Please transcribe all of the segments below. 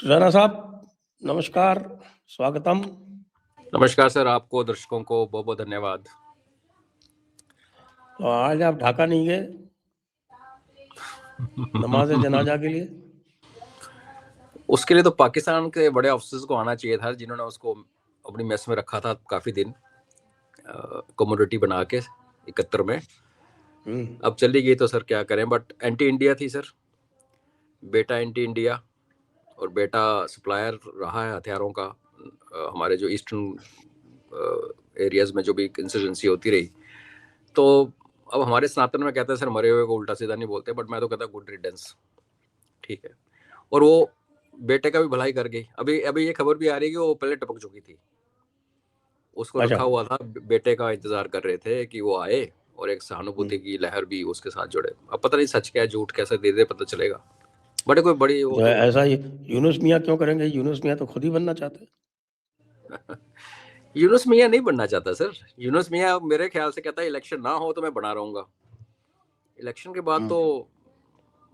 राणा साहब, नमस्कार, स्वागतम। नमस्कार सर, आपको दर्शकों को बहुत बहुत धन्यवाद। तो आज आप ढाका नहीं गए नमाज जनाजा के लिए? उसके लिए तो पाकिस्तान के बड़े अफसर्स को आना चाहिए था, जिन्होंने उसको अपनी मेस में रखा था काफी दिन, कमोडिटी बना के 71 में। अब चली गई तो सर क्या करें, बट एंटी इंडिया थी सर। बेटा एंटी इंडिया और बेटा सप्लायर रहा है हथियारों का। हमारे जो ईस्टर्न एरियाज में जो भी इंसर्जेंसी होती रही, तो अब हमारे सनातन में कहते हैं सर मरे हुए को उल्टा सीधा नहीं बोलते, बट मैं तो कहता गुड रिडेंस, ठीक है। और वो बेटे का भी भलाई कर गई। अभी अभी ये खबर भी आ रही है कि वो पहले टपक चुकी थी, उसको अच्छा। रखा हुआ था, बेटे का इंतजार कर रहे थे कि वो आए, और एक सहानुभूति की लहर भी उसके साथ जुड़े। अब पता नहीं सच क्या है झूठ कैसे, धीरे धीरे पता चलेगा। बड़े कोई बड़ी वो तो ऐसा ही यूनुस मियाँ क्यों करेंगे? यूनुस मियाँ तो खुद ही बनना चाहते हैं। यूनुस मियाँ नहीं बनना चाहता सर। यूनुस मियाँ मेरे ख्याल से कहता है इलेक्शन ना हो तो मैं बना रहूंगा, इलेक्शन के बाद तो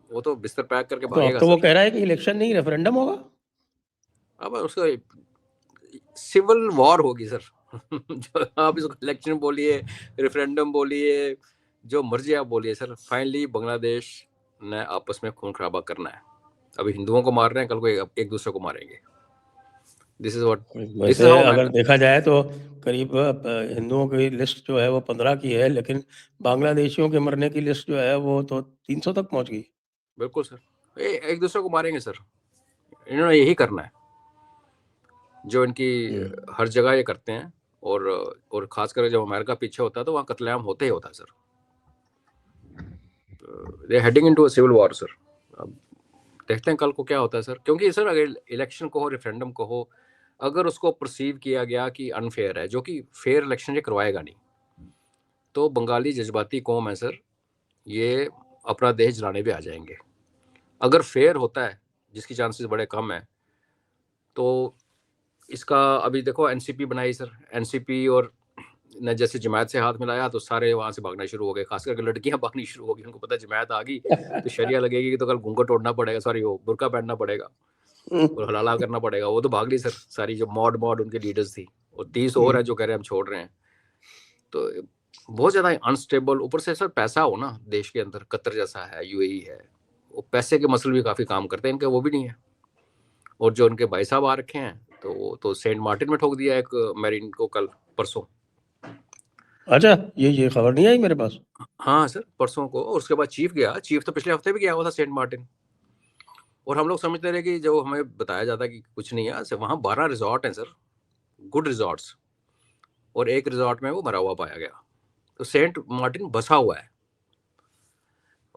वो तो बिस्तर पैक करके तो अब भागेगा तो वो सर। कह रहा है कि इलेक्शन नहीं, रेफरेंडम होगा। अब उसका सिविल वॉर होगी सर। जो आप इसको इलेक्शन बोलिए, रेफरेंडम बोलिए, जो मर्जी आप बोलिए सर, फाइनली बांग्लादेश ने आपस में खून खराबा करना है। अभी हिंदुओं को मार रहे हैं, कल को एक दूसरे को मारेंगे। दिस इज वैसे हाउ मैं। अगर देखा जाए तो करीब हिंदुओं की लिस्ट जो है वो 15 की है, लेकिन बांग्लादेशियों के मरने की लिस्ट जो है वो तो 300 तक पहुंच गई। बिल्कुल सर, एक दूसरे को मारेंगे सर। इन्होंने यही करना है जो इनकी हर जगह ये करते हैं। और खासकर जब अमेरिका पीछे होता है तो वहाँ कत्लेआम होते ही होता है sir. They heading into a civil war sir. अब देखते हैं कल को क्या होता है सर, क्योंकि सर अगर इलेक्शन को हो, रेफरेंडम को हो, अगर उसको परसीव किया गया कि अनफेयर है, जो कि फेयर इलेक्शन ये करवाएगा नहीं, तो बंगाली जज्बाती कौम है सर, ये अपना देश जलाने पे आ जाएंगे। अगर फेयर होता है, जिसकी चांसेस बड़े कम है, तो इसका अभी देखो एनसीपी बनाई सर। एनसीपी और ने जैसे जमायत से हाथ मिलाया तो सारे वहां से भागना शुरू हो गए, खास करके लड़कियां भागनी शुरू हो गई। उनको पता जमायत आ गई तो शरिया लगेगी, तो कल घूंघट तोड़ना पड़ेगा, सॉरी वो बुर्का पहनना पड़ेगा और हलाला करना पड़ेगा। वो तो भाग ली सर सारी, जो मॉड उनके लीडर्स थी, और 30 और है जो कह रहे हैं हम छोड़ रहे हैं। तो बहुत ज्यादा अनस्टेबल, ऊपर से सर पैसा हो ना देश के अंदर, कतर जैसा है, यूएई है, वो पैसे के मसल भी काफी काम करते हैं इनके, वो भी नहीं है। और जो उनके भाई साहब आ रखे हैं, तो वो तो सेंट मार्टिन में ठोक दिया एक मैरिन को कल परसों। अच्छा, ये खबर नहीं आई मेरे पास। हाँ सर, परसों को। और उसके बाद चीफ गया, चीफ तो पिछले हफ्ते भी गया हुआ था सेंट मार्टिन। और हम लोग समझते रहे कि जो हमें बताया जाता है कि कुछ नहीं है, वहाँ 12 रिजॉर्ट हैं सर, गुड रिजॉर्ट्स, और एक रिजॉर्ट में वो भरा हुआ पाया गया। तो सेंट मार्टिन बसा हुआ है,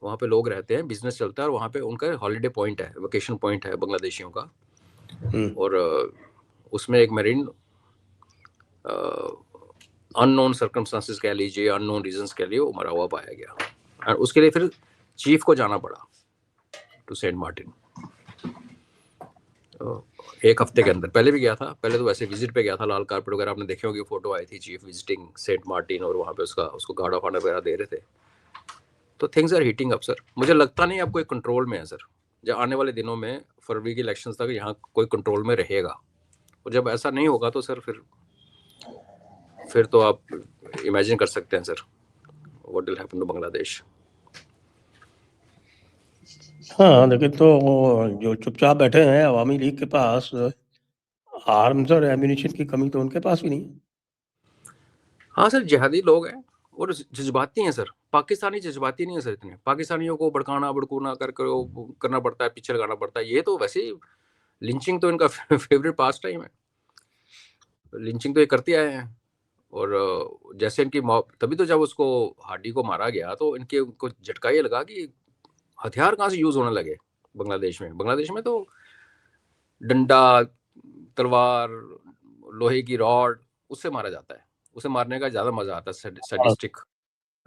वहाँ पे लोग रहते हैं, बिजनेस चलता है, और वहाँ पे उनका हॉलीडे पॉइंट है, वेकेशन पॉइंट है बांग्लादेशियों का। और उसमें एक मरीन अननोन सर्कमस्टांसेस कह लीजिए, अननोन रीजंस कह लिए, वो मरा हुआ पाया गया। और उसके लिए फिर चीफ को जाना पड़ा टू सेंट मार्टिन एक हफ्ते के अंदर। पहले भी गया था, पहले तो वैसे विजिट पे गया था, लाल कारपेट वगैरह आपने देखे होंगे, फोटो आई थी चीफ विजिटिंग सेंट मार्टिन, और वहाँ पे उसको गार्ड ऑफ ऑनर वगैरह दे रहे थे। तो things are heating up sir. मुझे लगता नहीं अब कोई कंट्रोल में है सर। जब आने वाले दिनों में फरवरी के इलेक्शन तक यहाँ कोई कंट्रोल में रहेगा, और जब ऐसा नहीं होगा तो सर फिर तो आप इमेजिन कर सकते हैं sir what will happen to Bangladesh. हाँ, लेकिन तो जो चुपचाप बैठे हैं अवामी लीग के पास, आर्म्स और एम्यूनिशन की कमी तो उनके पास भी नहीं। हाँ सर, जिहादी लोग हैं और जज्बाती हैं सर। पाकिस्तानी जज्बाती नहीं है सर इतने। पाकिस्तानियों को भड़काना भड़कूना करना पड़ता है, पीछे लगाना पड़ता है। ये तो वैसे ही लिंचिंग तो इनका फेवरेट पास टाइम है, लिंचिंग तो ये करते आए हैं। और जैसे इनकी तभी तो जब उसको हार्डी को मारा गया तो इनके उनको झटका ये लगा कि हथियार कहाँ से यूज होने लगे बांग्लादेश में। बांग्लादेश में तो डंडा, तलवार, लोहे की रॉड, उससे मारा जाता है। उसे मारने का ज्यादा मजा आता है, सैडिस्टिक,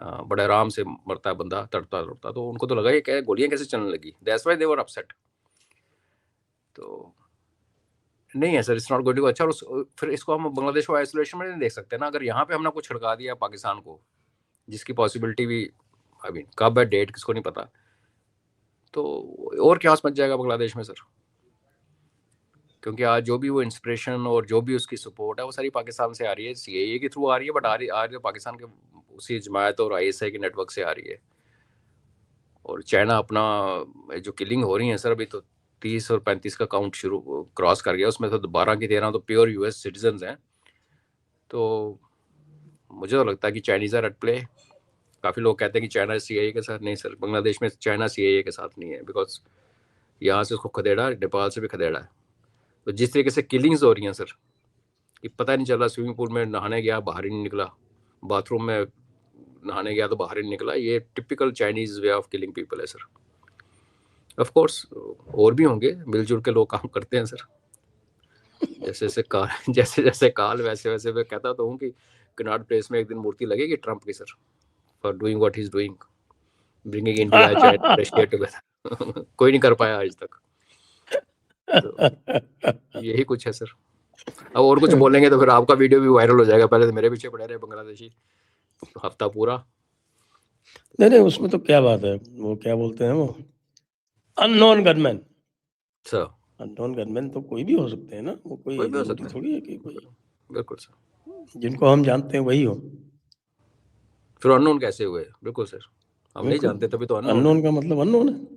बड़े आराम से मरता है बंदा, तड़ता तड़ता। तो उनको तो लगा ये क्या गोलियां कैसे चलने लगी, that's why they were upset. तो नहीं है sir, it's not going to अच्छा। फिर इसको हम बांग्लादेश को आइसोलेशन में नहीं देख सकते ना। अगर यहाँ पे हमने कुछ छिड़का दिया पाकिस्तान को, जिसकी पॉसिबिलिटी भी आई मीन कब है डेट किसको नहीं पता, तो और क्या मच जाएगा बांग्लादेश में सर। क्योंकि आज जो भी वो इंस्पिरेशन और जो भी उसकी सपोर्ट है वो सारी पाकिस्तान से आ रही है, सीआईए के थ्रू आ रही है, बट आ रही है पाकिस्तान के उसी जमायत और आईएसआई के नेटवर्क से आ रही है। और चाइना अपना जो किलिंग हो रही है सर, अभी तो 30 और 35 का काउंट शुरू क्रॉस कर गया, उसमें तो 12 की 13 तो प्योर यूएस सिटीजन हैं। तो मुझे तो लगता है कि चाइनीज आर एट प्ले। काफ़ी लोग कहते हैं कि चाइना सीआईए के साथ, नहीं सर, बांग्लादेश में चाइना सीआईए के साथ नहीं है, बिकॉज यहाँ से उसको खदेड़ा, नेपाल से भी खदेड़ा है। तो जिस तरीके से किलिंग्स हो रही हैं सर, कि पता नहीं चल रहा, स्विमिंग पूल में नहाने गया बाहर ही नहीं निकला, बाथरूम में नहाने गया तो बाहर ही नहीं निकला, ये typical Chinese way of killing people है सर। ऑफ कोर्स और भी होंगे, मिलजुल के लोग काम करते हैं सर। जैसे जैसे काल वैसे वैसे मैं कहता तो हूँ कि कनॉट प्लेस में एक दिन मूर्ति लगेगी ट्रंप की sir, for doing what he is doing, bringing India China Russia together. कोई नहीं कर पाया आज तक। तो यही कुछ है सर। अब और कुछ बोलेंगे तो फिर आपका वीडियो भी वायरल हो जाएगा, पहले तो मेरे पीछे पड़े रहे बांग्लादेशी हफ्ता पूरा। नहीं, उसमें तो क्या बात है, वो क्या बोलते हैं, वो unknown gunman. Sir unknown gunman तो कोई भी हो सकते हैं ना, वो कोई कोई भी हो जरूरी सकता है, थोड़ी है कि कोई बिल्कुल सर। जिनको हम जानते हैं वही हो। फिर अननोन कैसे हुए? बिल्कुल सर, हम नहीं जानते तभी तो अननोन है। अननोन का मतलब अननोन है।